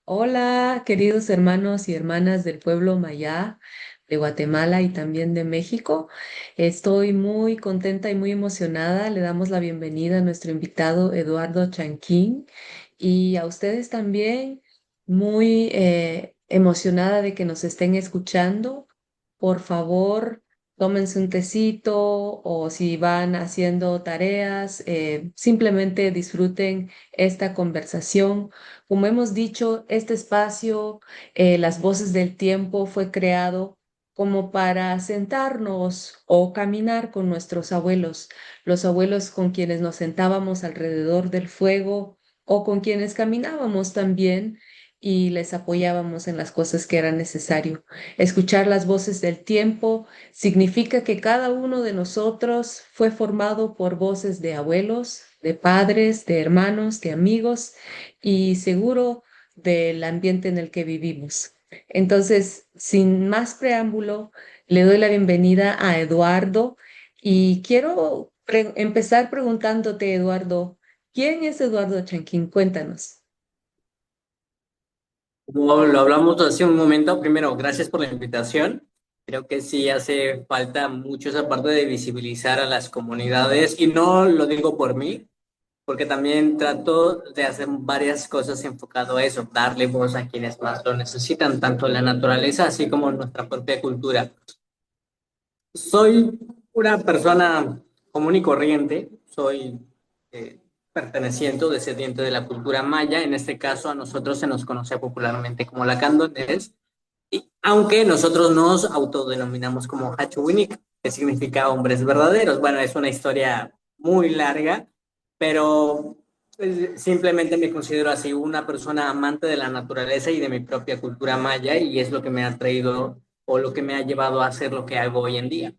Hola, queridos hermanos y hermanas del pueblo Maya, de Guatemala y también de México. Estoy muy contenta y muy emocionada. Le damos la bienvenida a nuestro invitado Eduardo Chanquín y a ustedes también, muy emocionada de que nos estén escuchando. Por favor, tómense un tecito o si van haciendo tareas, simplemente disfruten esta conversación. Como hemos dicho, este espacio, Las Voces del Tiempo, fue creado como para sentarnos o caminar con nuestros abuelos, los abuelos con quienes nos sentábamos alrededor del fuego o con quienes caminábamos también y les apoyábamos en las cosas que era necesario. Escuchar las voces del tiempo significa que cada uno de nosotros fue formado por voces de abuelos, de padres, de hermanos, de amigos y seguro del ambiente en el que vivimos. Entonces, sin más preámbulo, le doy la bienvenida a Eduardo y quiero empezar preguntándote, Eduardo, ¿quién es Eduardo Chanquín? Cuéntanos. Como lo hablamos hace un momento, primero, gracias por la invitación. Creo que sí hace falta mucho esa parte de visibilizar a las comunidades y no lo digo por mí, porque también trato de hacer varias cosas enfocado a eso, darle voz a quienes más lo necesitan, tanto la naturaleza así como nuestra propia cultura. Soy una persona común y corriente, soy eh, perteneciente o descendiente de la cultura maya, en este caso a nosotros se nos conoce popularmente como lacandones, y aunque nosotros nos autodenominamos como Hachuwinik, que significa hombres verdaderos. Bueno, es una historia muy larga, pero simplemente me considero así una persona amante de la naturaleza y de mi propia cultura maya, y es lo que me ha traído o lo que me ha llevado a hacer lo que hago hoy en día.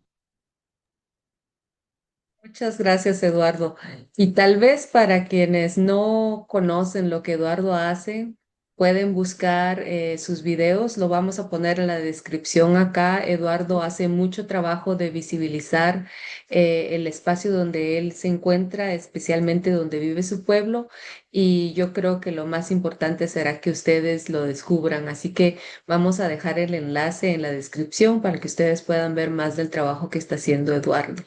Muchas gracias, Eduardo. Y tal vez para quienes no conocen lo que Eduardo hace, pueden buscar sus videos. Lo vamos a poner en la descripción acá. Eduardo hace mucho trabajo de visibilizar el espacio donde él se encuentra, especialmente donde vive su pueblo. Y yo creo que lo más importante será que ustedes lo descubran. Así que vamos a dejar el enlace en la descripción para que ustedes puedan ver más del trabajo que está haciendo Eduardo.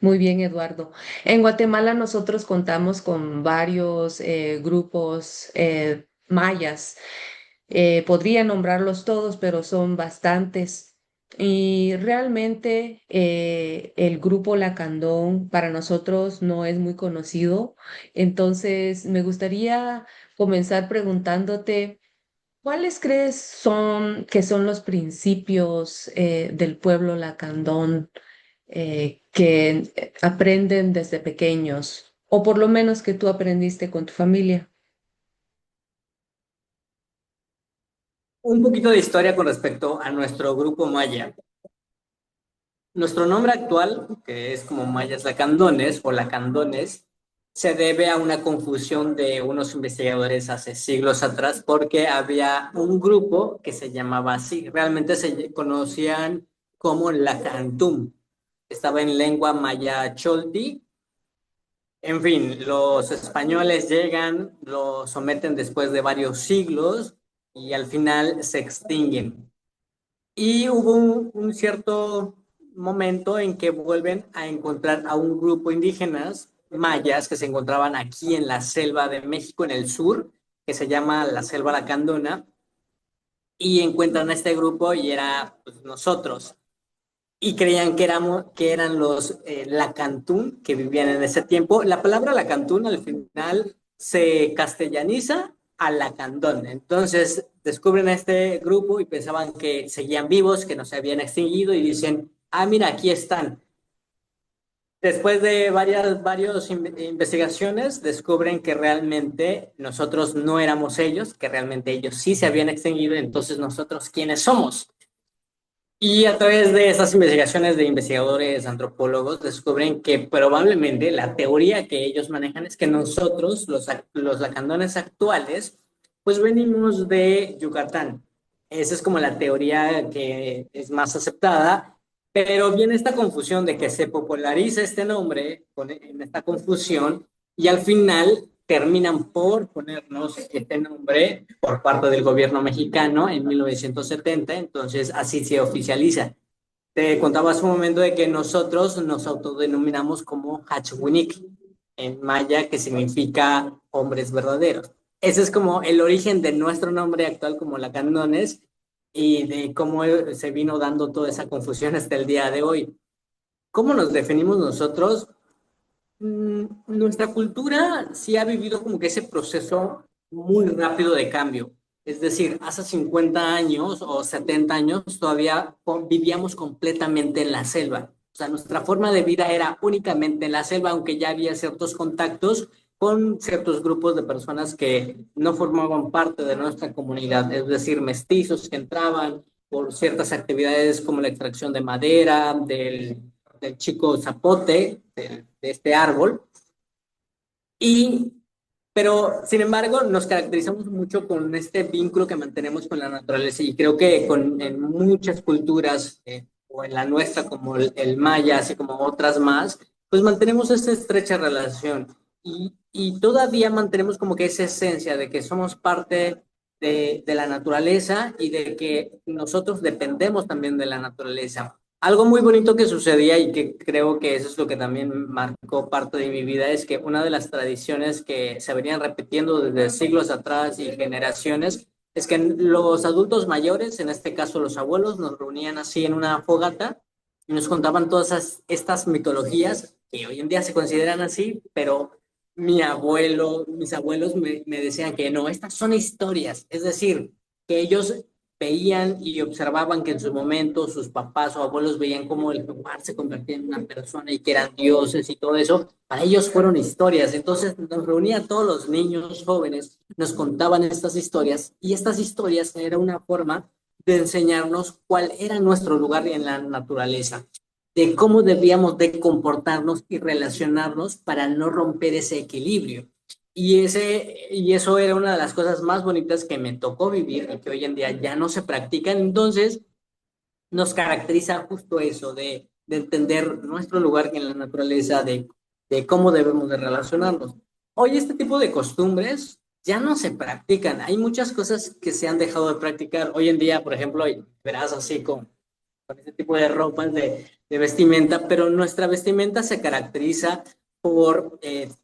Muy bien, Eduardo. En Guatemala nosotros contamos con varios grupos mayas. Podría nombrarlos todos, pero son bastantes. Y realmente el grupo Lacandón para nosotros no es muy conocido. Entonces, me gustaría comenzar preguntándote, ¿cuáles crees son que son los principios del pueblo Lacandón que aprenden desde pequeños, o por lo menos que tú aprendiste con tu familia? Un poquito de historia con respecto a nuestro grupo maya. Nuestro nombre actual, que es como mayas lacandones o lacandones, se debe a una confusión de unos investigadores hace siglos atrás porque había un grupo que se llamaba así, realmente se conocían como Lacantum. Estaba en lengua maya cholti. En fin, los españoles llegan, lo someten después de varios siglos y al final se extinguen. Y hubo un cierto momento en que vuelven a encontrar a un grupo indígenas mayas que se encontraban aquí en la selva de México, en el sur, que se llama la Selva Lacandona, y encuentran a este grupo y era pues, nosotros. Y creían que eran los Lacantún que vivían en ese tiempo. La palabra Lacantún al final se castellaniza a Lacandón. Entonces descubren a este grupo y pensaban que seguían vivos, que no se habían extinguido y dicen, ah, mira, aquí están. Después de varias investigaciones, descubren que realmente nosotros no éramos ellos, que realmente ellos sí se habían extinguido, entonces nosotros, ¿quiénes somos? Y a través de estas investigaciones de investigadores antropólogos descubren que probablemente la teoría que ellos manejan es que nosotros, los lacandones actuales, pues venimos de Yucatán. Esa es como la teoría que es más aceptada, pero viene esta confusión de que se populariza este nombre en esta confusión y al final terminan por ponernos este nombre por parte del gobierno mexicano en 1970, entonces así se oficializa. Te contaba hace un momento de que nosotros nos autodenominamos como Hachihuinik, en maya, que significa hombres verdaderos. Ese es como el origen de nuestro nombre actual como Lacandones y de cómo se vino dando toda esa confusión hasta el día de hoy. ¿Cómo nos definimos nosotros? Nuestra cultura sí ha vivido como que ese proceso muy rápido de cambio. Es decir, hace 50 años o 70 años todavía vivíamos completamente en la selva. O sea, nuestra forma de vida era únicamente en la selva, aunque ya había ciertos contactos con ciertos grupos de personas que no formaban parte de nuestra comunidad, es decir, mestizos que entraban por ciertas actividades como la extracción de madera, del chico zapote, de este árbol. Y, pero, sin embargo, nos caracterizamos mucho con este vínculo que mantenemos con la naturaleza y creo que en muchas culturas, o en la nuestra como el maya, así como otras más, pues mantenemos esta estrecha relación y todavía mantenemos como que esa esencia de que somos parte de la naturaleza y de que nosotros dependemos también de la naturaleza. Algo muy bonito que sucedía y que creo que eso es lo que también marcó parte de mi vida es que una de las tradiciones que se venían repitiendo desde siglos atrás y generaciones es que los adultos mayores, en este caso los abuelos, nos reunían así en una fogata y nos contaban todas estas mitologías que hoy en día se consideran así, pero mis abuelos me decían que no, estas son historias, es decir, que ellos veían y observaban que en su momento sus papás o abuelos veían cómo el jaguar se convertía en una persona y que eran dioses y todo eso, para ellos fueron historias. Entonces nos reunían todos los niños jóvenes, nos contaban estas historias y estas historias era una forma de enseñarnos cuál era nuestro lugar en la naturaleza, de cómo debíamos de comportarnos y relacionarnos para no romper ese equilibrio. Y eso era una de las cosas más bonitas que me tocó vivir y que hoy en día ya no se practican. Entonces, nos caracteriza justo eso, de entender nuestro lugar en la naturaleza, de cómo debemos de relacionarnos. Hoy este tipo de costumbres ya no se practican. Hay muchas cosas que se han dejado de practicar. Hoy en día, por ejemplo, verás así con ese tipo de ropas de vestimenta, pero nuestra vestimenta se caracteriza por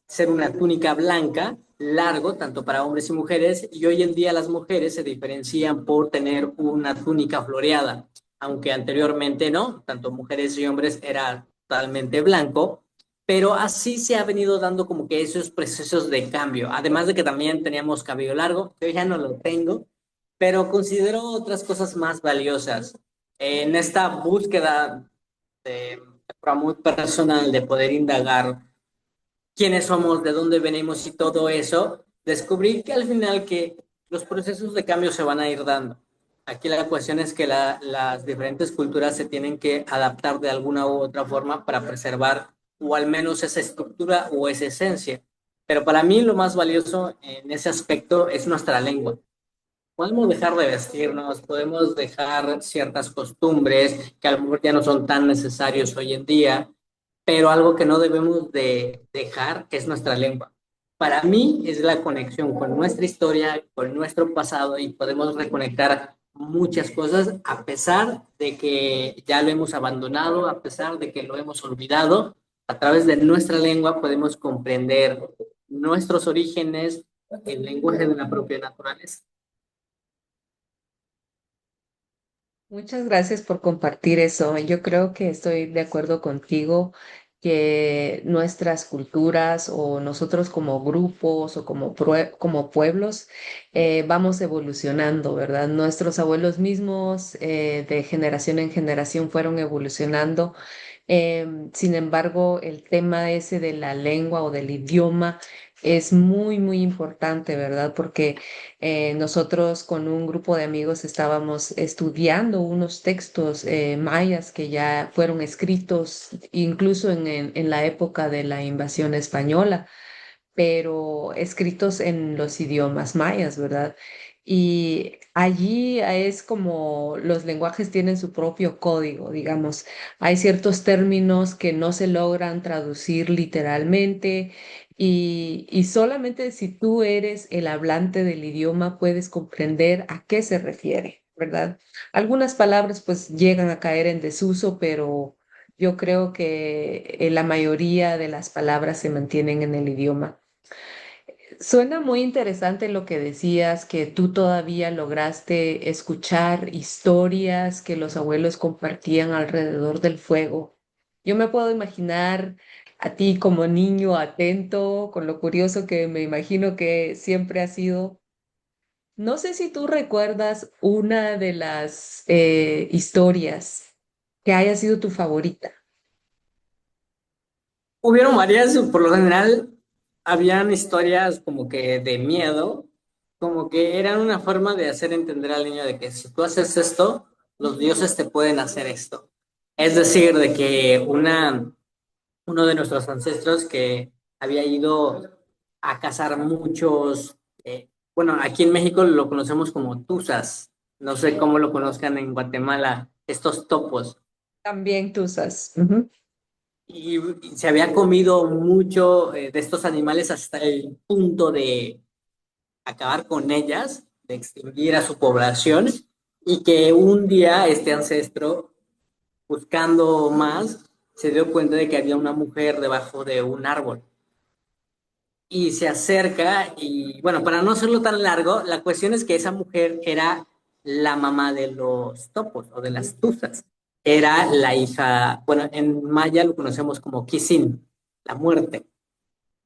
ser una túnica blanca, largo, tanto para hombres y mujeres, y hoy en día las mujeres se diferencian por tener una túnica floreada, aunque anteriormente no, tanto mujeres y hombres era totalmente blanco, pero así se ha venido dando como que esos procesos de cambio, además de que también teníamos cabello largo, yo ya no lo tengo, pero considero otras cosas más valiosas en esta búsqueda de forma muy personal de poder indagar quiénes somos, de dónde venimos y todo eso, descubrí que al final que los procesos de cambio se van a ir dando. Aquí la cuestión es que las diferentes culturas se tienen que adaptar de alguna u otra forma para preservar o al menos esa estructura o esa esencia. Pero para mí lo más valioso en ese aspecto es nuestra lengua. Podemos dejar de vestirnos, podemos dejar ciertas costumbres que a lo mejor ya no son tan necesarios hoy en día, pero algo que no debemos de dejar es nuestra lengua. Para mí es la conexión con nuestra historia, con nuestro pasado y podemos reconectar muchas cosas a pesar de que ya lo hemos abandonado, a pesar de que lo hemos olvidado. A través de nuestra lengua podemos comprender nuestros orígenes, el lenguaje de la propia naturaleza. Muchas gracias por compartir eso. Yo creo que estoy de acuerdo contigo que nuestras culturas o nosotros como grupos o como pueblos vamos evolucionando, ¿verdad? Nuestros abuelos mismos de generación en generación fueron evolucionando. Sin embargo, el tema ese de la lengua o del idioma es muy, muy importante, ¿verdad? Porque nosotros con un grupo de amigos estábamos estudiando unos textos mayas que ya fueron escritos incluso en la época de la invasión española, pero escritos en los idiomas mayas, ¿verdad? Y allí es como los lenguajes tienen su propio código, digamos. Hay ciertos términos que no se logran traducir literalmente, y solamente si tú eres el hablante del idioma puedes comprender a qué se refiere, ¿verdad? Algunas palabras pues llegan a caer en desuso, pero yo creo que la mayoría de las palabras se mantienen en el idioma. Suena muy interesante lo que decías, que tú todavía lograste escuchar historias que los abuelos compartían alrededor del fuego. Yo me puedo imaginar a ti como niño atento, con lo curioso que me imagino que siempre has sido. No sé si tú recuerdas una de las historias que haya sido tu favorita. Hubieron varias, por lo general, habían historias como que de miedo, como que eran una forma de hacer entender al niño de que si tú haces esto, los dioses te pueden hacer esto. Es decir, de que uno de nuestros ancestros que había ido a cazar muchos, bueno, aquí en México lo conocemos como tuzas, no sé cómo lo conozcan en Guatemala, estos topos, También tú usas. Ujú. y se había comido mucho de estos animales hasta el punto de acabar con ellas, de extinguir a su población, y que un día este ancestro, buscando más, se dio cuenta de que había una mujer debajo de un árbol y se acerca y bueno, para no hacerlo tan largo, la cuestión es que esa mujer era la mamá de los topos o de las tuzas. Era la hija, bueno, en maya lo conocemos como Kisin, la muerte.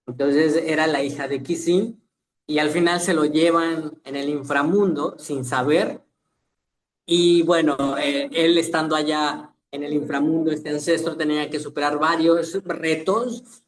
Entonces era la hija de Kisin y al final se lo llevan en el inframundo sin saber. Y bueno, él estando allá en el inframundo, este ancestro tenía que superar varios retos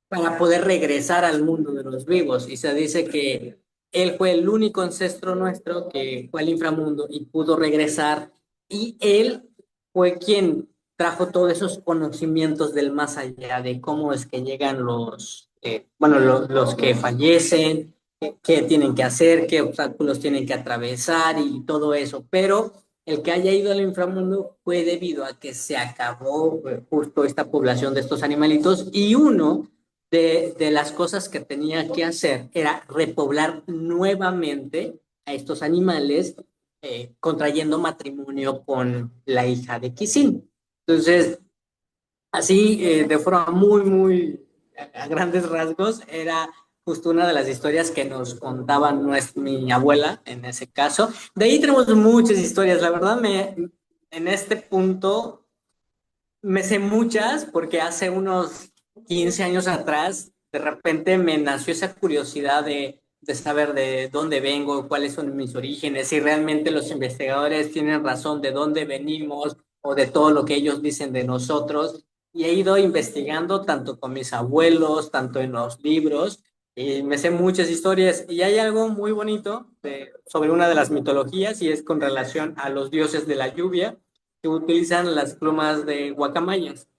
para poder regresar al mundo de los vivos. Y se dice que él fue el único ancestro nuestro que fue al inframundo y pudo regresar. Y él fue quien trajo todos esos conocimientos del más allá, de cómo es que llegan bueno, los que fallecen, qué tienen que hacer, qué obstáculos tienen que atravesar y todo eso. Pero el que haya ido al inframundo fue debido a que se acabó justo esta población de estos animalitos y uno de las cosas que tenía que hacer era repoblar nuevamente a estos animales contrayendo matrimonio con la hija de Kisin. Entonces, así, de forma muy a grandes rasgos, era justo una de las historias que nos contaba mi abuela en ese caso. De ahí tenemos muchas historias. La verdad, en este punto me sé muchas porque hace unos 15 años atrás, de repente me nació esa curiosidad de saber de dónde vengo, cuáles son mis orígenes, si realmente los investigadores tienen razón de dónde venimos o de todo lo que ellos dicen de nosotros. Y he ido investigando tanto con mis abuelos, tanto en los libros, y me sé muchas historias. Y hay algo muy bonito sobre una de las mitologías y es con relación a los dioses de la lluvia que utilizan las plumas de guacamayas.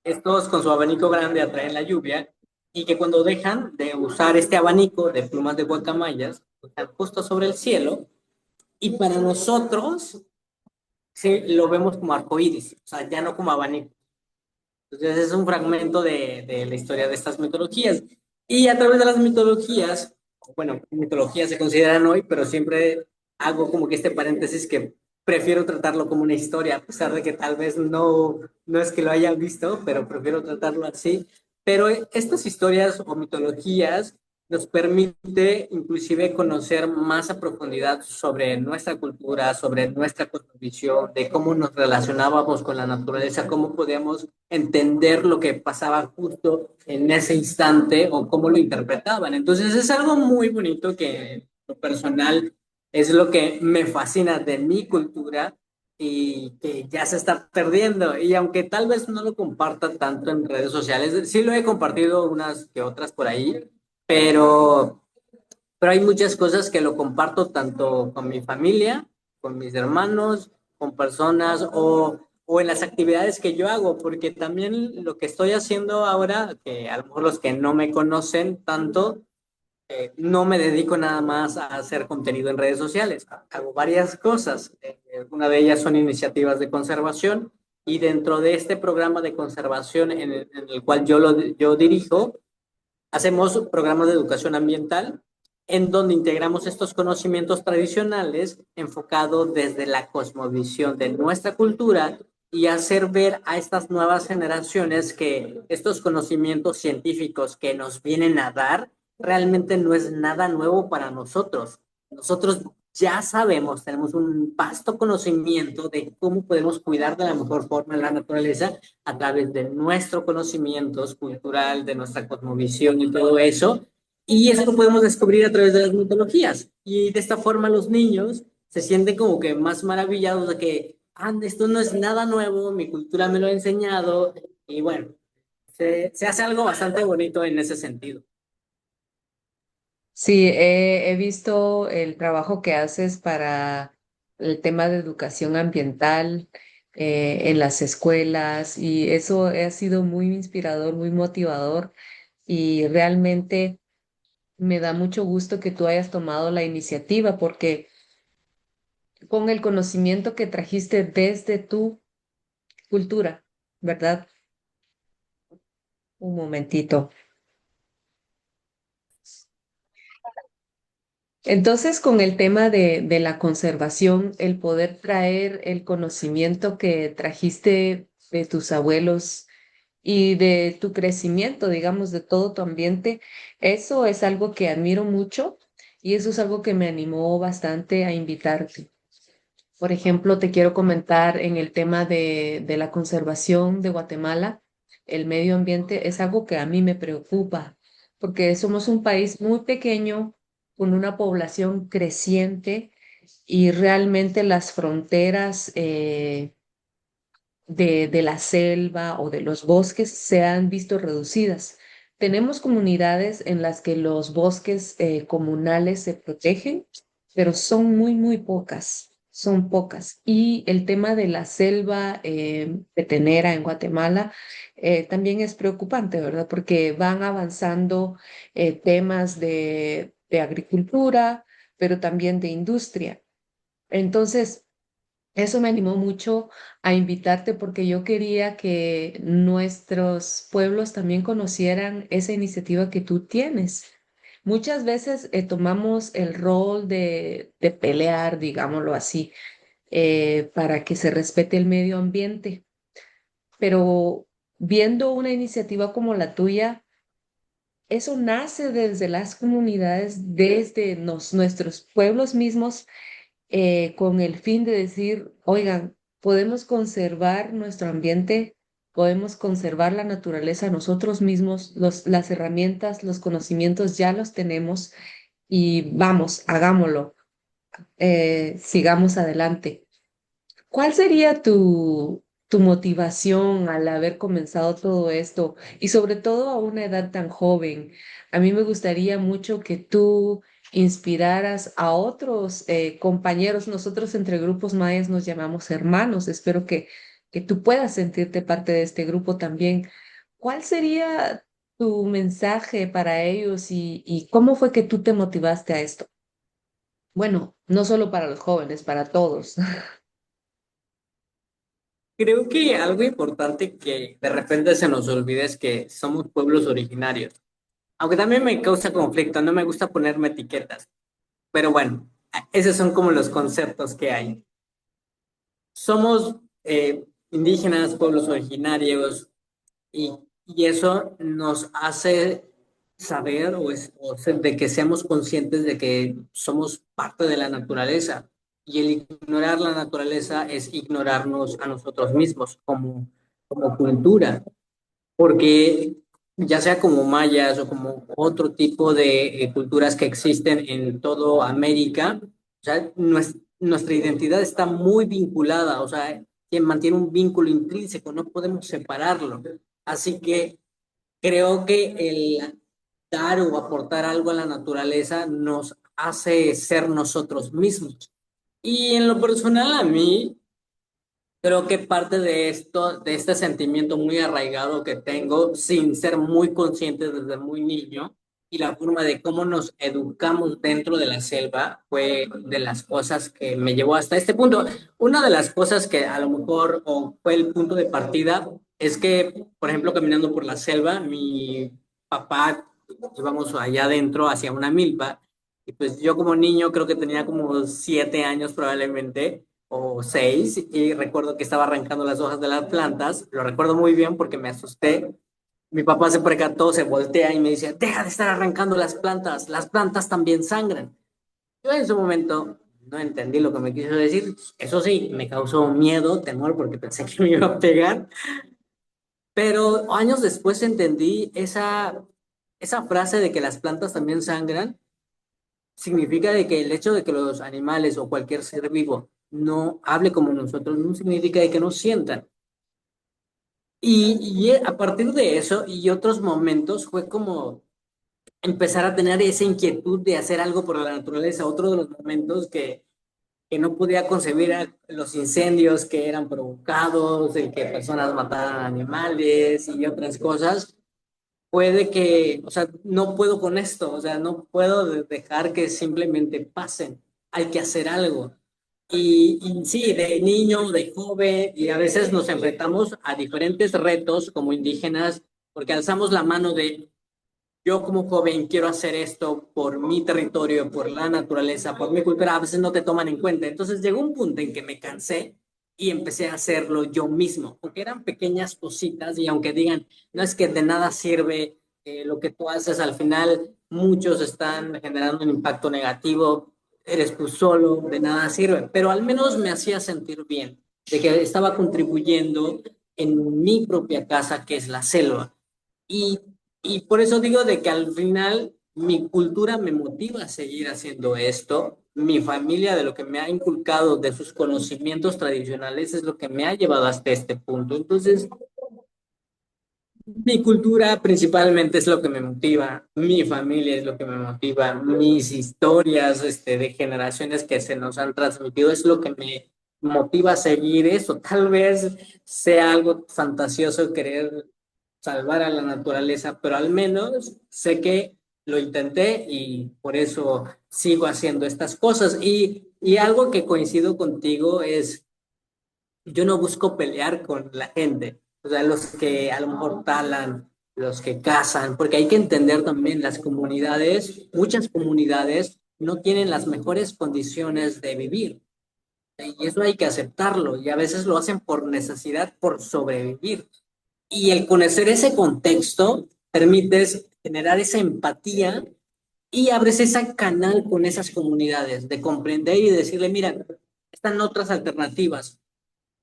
Estos con su abanico grande atraen la lluvia y que cuando dejan de usar este abanico de plumas de guacamayas, están justo sobre el cielo y para nosotros sí lo vemos como arcoíris, o sea, ya no como abanico. Entonces es un fragmento de la historia de estas mitologías. Y a través de las mitologías, bueno, mitologías se consideran hoy, pero siempre hago como que este paréntesis que prefiero tratarlo como una historia, a pesar de que tal vez no es que lo haya visto, pero prefiero tratarlo así. Pero estas historias o mitologías nos permite inclusive conocer más a profundidad sobre nuestra cultura, sobre nuestra cosmovisión, de cómo nos relacionábamos con la naturaleza, cómo podíamos entender lo que pasaba justo en ese instante o cómo lo interpretaban. Entonces es algo muy bonito que en lo personal es lo que me fascina de mi cultura y que ya se está perdiendo. Y aunque tal vez no lo comparta tanto en redes sociales, sí lo he compartido unas que otras por ahí, pero, pero hay muchas cosas que lo comparto tanto con mi familia, con mis hermanos, con personas o en las actividades que yo hago, porque también lo que estoy haciendo ahora, que a lo mejor los que no me conocen tanto, no me dedico nada más a hacer contenido en redes sociales, hago varias cosas. Una de ellas son iniciativas de conservación y dentro de este programa de conservación en el cual yo dirijo, Hacemos programas de educación ambiental en donde integramos estos conocimientos tradicionales enfocados desde la cosmovisión de nuestra cultura y hacer ver a estas nuevas generaciones que estos conocimientos científicos que nos vienen a dar realmente no es nada nuevo para nosotros. Nosotros ya sabemos, tenemos un vasto conocimiento de cómo podemos cuidar de la mejor forma la naturaleza a través de nuestro conocimiento cultural, de nuestra cosmovisión y todo eso. Y eso lo podemos descubrir a través de las mitologías. Y de esta forma los niños se sienten como que más maravillados de que, ah, esto no es nada nuevo, mi cultura me lo ha enseñado. Y bueno, se hace algo bastante bonito en ese sentido. Sí, he visto el trabajo que haces para el tema de educación ambiental en las escuelas y eso ha sido muy inspirador, muy motivador y realmente me da mucho gusto que tú hayas tomado la iniciativa porque con el conocimiento que trajiste desde tu cultura, ¿verdad? Un momentito. Entonces, con el tema de la conservación, el poder traer el conocimiento que trajiste de tus abuelos y de tu crecimiento, digamos, de todo tu ambiente, eso es algo que admiro mucho y eso es algo que me animó bastante a invitarte. Por ejemplo, te quiero comentar en el tema de la conservación de Guatemala, el medio ambiente es algo que a mí me preocupa, porque somos un país muy pequeño, con una población creciente y realmente las fronteras de la selva o de los bosques se han visto reducidas. Tenemos comunidades en las que los bosques comunales se protegen, pero son muy, muy pocas, son pocas. Y el tema de la selva petenera en Guatemala también es preocupante, ¿verdad? Porque van avanzando temas de agricultura, pero también de industria. Entonces, eso me animó mucho a invitarte porque yo quería que nuestros pueblos también conocieran esa iniciativa que tú tienes. Muchas veces tomamos el rol de pelear, digámoslo así, para que se respete el medio ambiente, pero viendo una iniciativa como la tuya, eso nace desde las comunidades, desde nuestros pueblos mismos con el fin de decir, oigan, podemos conservar nuestro ambiente, podemos conservar la naturaleza nosotros mismos, las herramientas, los conocimientos ya los tenemos y vamos, hagámoslo, sigamos adelante. ¿Cuál sería tu motivación al haber comenzado todo esto y sobre todo a una edad tan joven? A mí me gustaría mucho que tú inspiraras a otros compañeros. Nosotros entre grupos mayas nos llamamos hermanos. Espero que tú puedas sentirte parte de este grupo también. ¿Cuál sería tu mensaje para ellos y cómo fue que tú te motivaste a esto? Bueno, no solo para los jóvenes, para todos. Creo que algo importante que de repente se nos olvida es que somos pueblos originarios. Aunque también me causa conflicto, no me gusta ponerme etiquetas. Pero bueno, esos son como los conceptos que hay. Somos indígenas, pueblos originarios, y, y eso nos hace saber de que seamos conscientes de que somos parte de la naturaleza. Y el ignorar la naturaleza es ignorarnos a nosotros mismos como cultura, porque ya sea como mayas o como otro tipo de culturas que existen en toda América, o sea, nuestra identidad está muy vinculada, o sea, que mantiene un vínculo intrínseco, no podemos separarlo. Así que creo que el dar o aportar algo a la naturaleza nos hace ser nosotros mismos. Y en lo personal, a mí, creo que parte de esto, de este sentimiento muy arraigado que tengo, sin ser muy consciente desde muy niño, y la forma de cómo nos educamos dentro de la selva, fue de las cosas que me llevó hasta este punto. Una de las cosas que a lo mejor o fue el punto de partida es que, por ejemplo, caminando por la selva, mi papá íbamos allá adentro hacia una milpa. Y pues yo como niño creo que tenía como 7 años probablemente, o 6, y recuerdo que estaba arrancando las hojas de las plantas. Lo recuerdo muy bien porque me asusté. Mi papá se percató, se voltea y me dice, deja de estar arrancando las plantas también sangran. Yo en su momento no entendí lo que me quiso decir. Eso sí, me causó miedo, temor, porque pensé que me iba a pegar. Pero años después entendí esa frase de que las plantas también sangran, significa de que el hecho de que los animales o cualquier ser vivo no hable como nosotros no significa de que no sientan. Y a partir de eso y otros momentos fue como empezar a tener esa inquietud de hacer algo por la naturaleza. Otro de los momentos que no podía concebir a los incendios que eran provocados, el que personas mataran animales y otras cosas, puede que, o sea, no puedo con esto, o sea, no puedo dejar que simplemente pasen, hay que hacer algo. Y sí, de niño, de joven, y a veces nos enfrentamos a diferentes retos como indígenas, porque alzamos la mano de yo como joven quiero hacer esto por mi territorio, por la naturaleza, por mi cultura, a veces no te toman en cuenta. Entonces llegó un punto en que me cansé y empecé a hacerlo yo mismo, porque eran pequeñas cositas y aunque digan, no es que de nada sirve lo que tú haces, al final muchos están generando un impacto negativo, eres tú solo, de nada sirve, pero al menos me hacía sentir bien, de que estaba contribuyendo en mi propia casa, que es la selva. Y, y por eso digo de que al final mi cultura me motiva a seguir haciendo esto. Mi familia, de lo que me ha inculcado de sus conocimientos tradicionales, es lo que me ha llevado hasta este punto. Entonces, mi cultura principalmente es lo que me motiva, mi familia es lo que me motiva, mis historias de generaciones que se nos han transmitido es lo que me motiva a seguir eso. Tal vez sea algo fantasioso querer salvar a la naturaleza, pero al menos sé que lo intenté y por eso sigo haciendo estas cosas. Y algo que coincido contigo es yo no busco pelear con la gente, o sea, los que a lo mejor talan, los que cazan, porque hay que entender también las comunidades, muchas comunidades no tienen las mejores condiciones de vivir. Y eso hay que aceptarlo, y a veces lo hacen por necesidad, por sobrevivir. Y el conocer ese contexto permites generar esa empatía y abres ese canal con esas comunidades de comprender y decirle, mira, están otras alternativas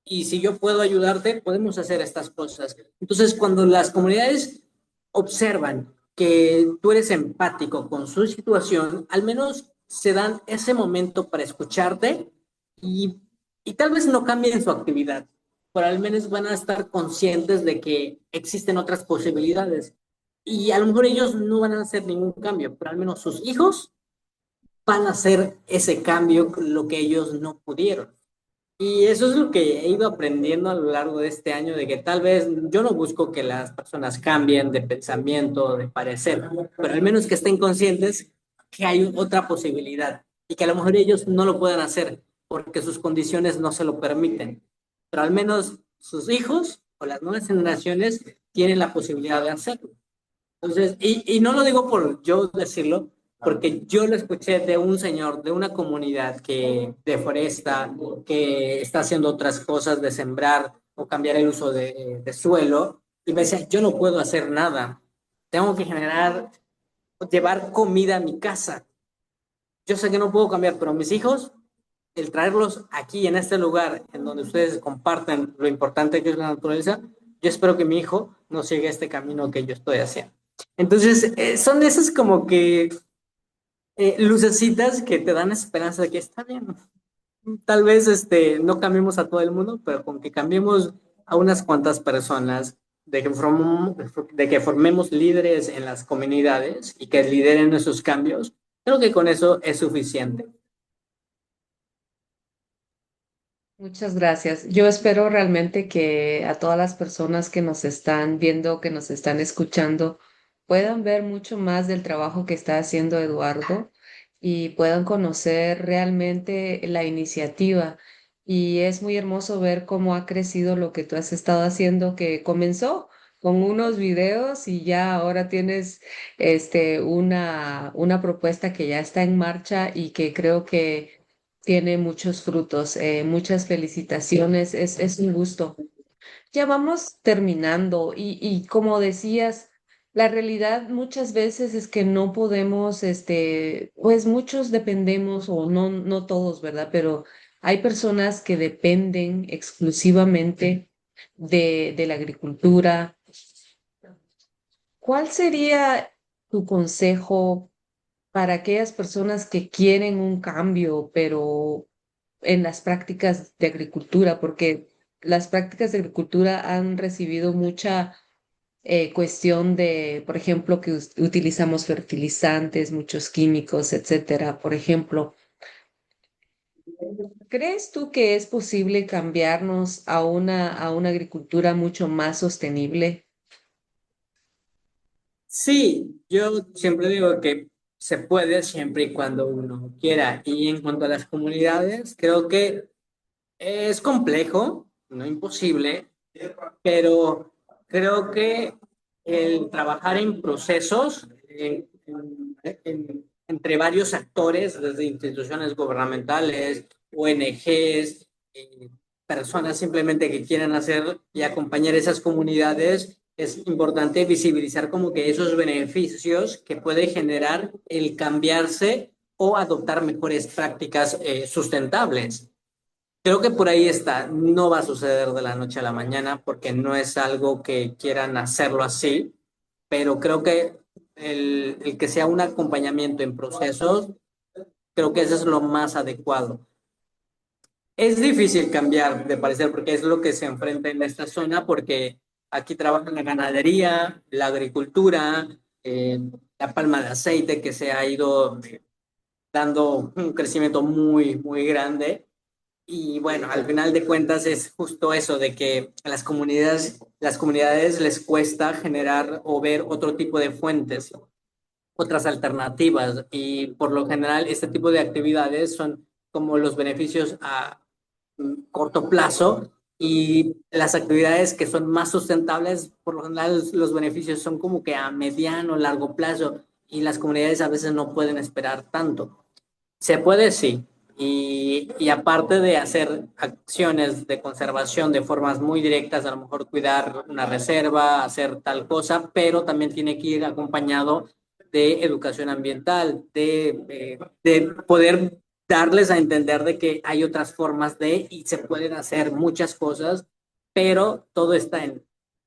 y si yo puedo ayudarte, podemos hacer estas cosas. Entonces, cuando las comunidades observan que tú eres empático con su situación, al menos se dan ese momento para escucharte y, y tal vez no cambien su actividad, pero al menos van a estar conscientes de que existen otras posibilidades. Y a lo mejor ellos no van a hacer ningún cambio, pero al menos sus hijos van a hacer ese cambio, lo que ellos no pudieron. Y eso es lo que he ido aprendiendo a lo largo de este año, de que tal vez yo no busco que las personas cambien de pensamiento, de parecer, pero al menos que estén conscientes que hay otra posibilidad y que a lo mejor ellos no lo puedan hacer porque sus condiciones no se lo permiten, pero al menos sus hijos o las nuevas generaciones tienen la posibilidad de hacerlo. Entonces, y no lo digo por yo decirlo, porque yo lo escuché de un señor, de una comunidad que deforesta, que está haciendo otras cosas de sembrar o cambiar el uso de suelo, y me decía, yo no puedo hacer nada, tengo que generar, llevar comida a mi casa. Yo sé que no puedo cambiar, pero mis hijos, el traerlos aquí en este lugar, en donde ustedes comparten lo importante que es la naturaleza, yo espero que mi hijo no siga este camino que yo estoy haciendo. Entonces, son de esas como que lucecitas que te dan esperanza de que está bien. Tal vez no cambiemos a todo el mundo, pero con que cambiemos a unas cuantas personas, de que formemos líderes en las comunidades y que lideren esos cambios, creo que con eso es suficiente. Muchas gracias. Yo espero realmente que a todas las personas que nos están viendo, que nos están escuchando, puedan ver mucho más del trabajo que está haciendo Eduardo y puedan conocer realmente la iniciativa. Y es muy hermoso ver cómo ha crecido lo que tú has estado haciendo, que comenzó con unos videos y ya ahora tienes una propuesta que ya está en marcha y que creo que tiene muchos frutos. Muchas felicitaciones, es un gusto. Ya vamos terminando y como decías, la realidad muchas veces es que no podemos, pues muchos dependemos o no, no todos, ¿verdad? Pero hay personas que dependen exclusivamente de la agricultura. ¿Cuál sería tu consejo para aquellas personas que quieren un cambio, pero en las prácticas de agricultura? Porque las prácticas de agricultura han recibido mucha cuestión de, por ejemplo, que utilizamos fertilizantes, muchos químicos, etcétera. Por ejemplo, ¿crees tú que es posible cambiarnos a una agricultura mucho más sostenible? Sí, yo siempre digo que se puede siempre y cuando uno quiera. Y en cuanto a las comunidades, creo que es complejo, no imposible, pero creo que el trabajar en procesos entre varios actores, desde instituciones gubernamentales, ONGs, personas simplemente que quieran hacer y acompañar esas comunidades, es importante visibilizar como que esos beneficios que puede generar el cambiarse o adoptar mejores prácticas sustentables. Creo que por ahí está. No va a suceder de la noche a la mañana porque no es algo que quieran hacerlo así, pero creo que el que sea un acompañamiento en procesos, creo que eso es lo más adecuado. Es difícil cambiar de parecer porque es lo que se enfrenta en esta zona, porque aquí trabajan la ganadería, la agricultura, la palma de aceite que se ha ido dando un crecimiento muy, muy grande. Y bueno, al final de cuentas es justo eso, de que a las comunidades les cuesta generar o ver otro tipo de fuentes, otras alternativas. Y por lo general este tipo de actividades son como los beneficios a corto plazo y las actividades que son más sustentables, por lo general los beneficios son como que a mediano, largo plazo y las comunidades a veces no pueden esperar tanto. Se puede, sí. Y aparte de hacer acciones de conservación de formas muy directas, a lo mejor cuidar una reserva, hacer tal cosa, pero también tiene que ir acompañado de educación ambiental, de poder darles a entender de que hay otras formas de y se pueden hacer muchas cosas, pero todo está en,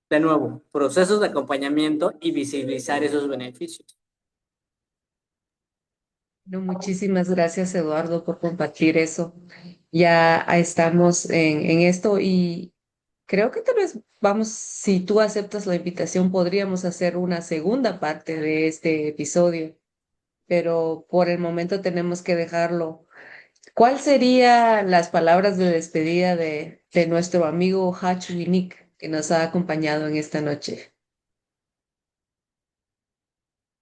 de nuevo, procesos de acompañamiento y visibilizar esos beneficios. No, muchísimas gracias, Eduardo, por compartir eso. Ya estamos en esto y creo que tal vez vamos, si tú aceptas la invitación, podríamos hacer una segunda parte de este episodio, pero por el momento tenemos que dejarlo. ¿Cuál serían las palabras de despedida de nuestro amigo Hach Winik que nos ha acompañado en esta noche?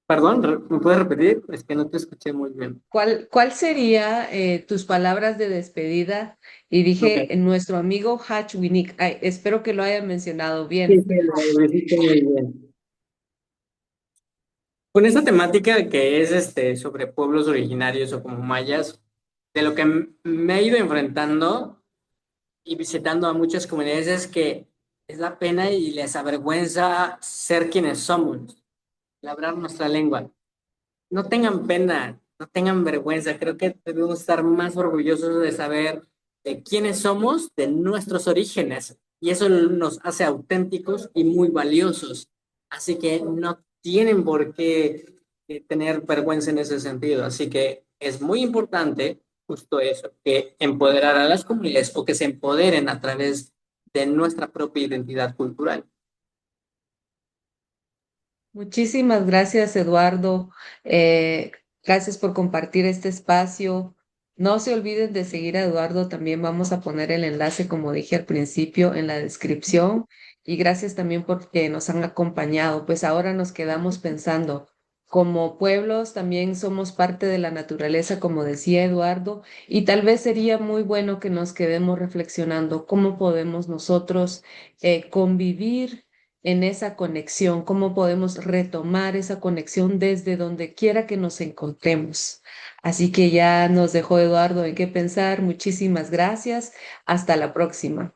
Perdón, ¿me puedes repetir? Es que no te escuché muy bien. ¿Cuál sería tus palabras de despedida? Y dije, Ok. nuestro amigo Hach Winik. Ay, espero que lo haya mencionado Sí, bien. sí, lo hiciste muy bien. Con esta temática que es sobre pueblos originarios o como mayas, de lo que me he ido enfrentando y visitando a muchas comunidades es que es la pena y les avergüenza ser quienes somos, hablar nuestra lengua. No tengan pena, no tengan vergüenza. Creo que debemos estar más orgullosos de saber de quiénes somos, de nuestros orígenes. Y eso nos hace auténticos y muy valiosos. Así que no tienen por qué tener vergüenza en ese sentido. Así que es muy importante justo eso, que empoderar a las comunidades o que se empoderen a través de nuestra propia identidad cultural. Muchísimas gracias, Eduardo. Eh, Gracias por compartir este espacio. No se olviden de seguir a Eduardo. También vamos a poner el enlace, como dije al principio, en la descripción. Y gracias también porque nos han acompañado. Pues ahora nos quedamos pensando, como pueblos también somos parte de la naturaleza, como decía Eduardo, y tal vez sería muy bueno que nos quedemos reflexionando cómo podemos nosotros convivir en esa conexión, cómo podemos retomar esa conexión desde donde quiera que nos encontremos. Así que ya nos dejó Eduardo en qué pensar. Muchísimas gracias. Hasta la próxima.